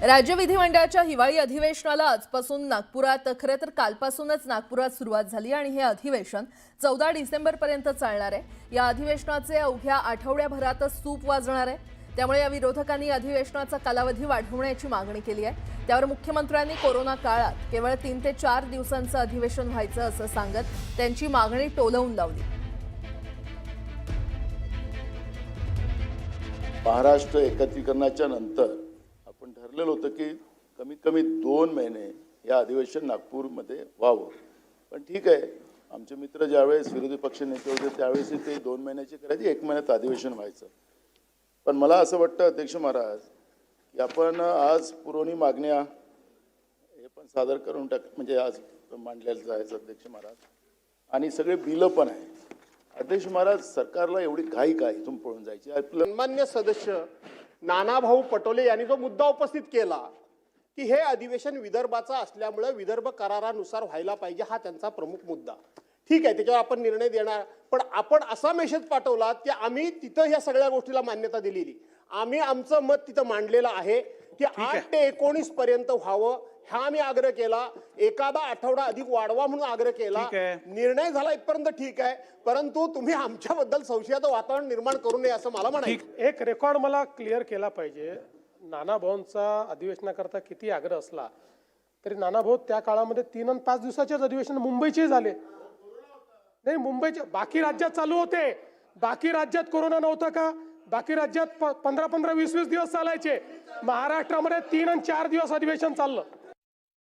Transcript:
राज्य विधिमंडळाच्या हिवाळी अधिवेशनाला आजपासून नागपुरात खरं तर कालपासूनच नागपुरात सुरुवात झाली आणि हे अधिवेशन 14 डिसेंबरपर्यंत चालणार आहे। या अधिवेशनाचे अवघ्या आठवड्याभरातच सूप वाजणार आहे। त्यामुळे या विरोधकांनी अधिवेशनाचा कालावधी वाढवण्याची मागणी केली आहे। त्यावर मुख्यमंत्र्यांनी कोरोना काळात केवळ 3 ते 4 दिवसांचं अधिवेशन व्हायचं असं सांगत त्यांची मागणी टोलवून लावली। महाराष्ट्र एकत्रीकरणाच्या नंतर आपण ठरलेलं होतं की कमीत कमी 2 महिने या अधिवेशन नागपूरमध्ये व्हावं। पण ठीक आहे, आमचे मित्र ज्यावेळेस विरोधी पक्ष नेते होते त्यावेळेस ते 2 महिन्याची करायची, 1 महिन्यात अधिवेशन व्हायचं। पण मला असं वाटतं अध्यक्ष महाराज की आपण आज पुरवणी मागण्या हे पण सादर करून म्हणजे आज मांडलेलं जायचं अध्यक्ष महाराज, आणि सगळे बिलं पण आहे। अध्यक्ष महाराज, सरकारला एवढी घाई काय इथून पळून जायची? सन्मान्य सदस्य नानाभाऊ पटोले यांनी जो मुद्दा उपस्थित केला की हे अधिवेशन विदर्भाचा असल्यामुळे विदर्भ करारानुसार व्हायला पाहिजे, हा त्यांचा प्रमुख मुद्दा। ठीक आहे, त्याच्यावर आपण निर्णय देणार, पण आपण असा मेसेज पाठवला की आम्ही तिथं ह्या सगळ्या गोष्टीला मान्यता दिलेली, आम्ही आमचं मत तिथं मांडलेलं आहे की 8 ते 19 पर्यंत व्हावं, हा आम्ही आग्रह केला। एखादा आठवडा अधिक वाढवा म्हणून आग्रह केला। निर्णय झाला इथपर्यंत ठीक आहे, परंतु तुम्ही आमच्याबद्दल संशयाचं वातावरण निर्माण करू नये असं मला म्हणायचं। एक रेकॉर्ड मला क्लिअर केला पाहिजे। नानाभाऊंचा अधिवेशनाकरता किती आग्रह असला तरी नानाभाऊ त्या काळामध्ये 3 आणि 5 दिवसाचेच अधिवेशन मुंबईचे झाले नाही। मुंबईचे बाकी राज्यात चालू होते, बाकी राज्यात कोरोना नव्हता का? बाकी राज्यात 15-15, 20-20 दिवस चालायचे। महाराष्ट्रामध्ये 3 आणि 4 दिवस अधिवेशन चाललं।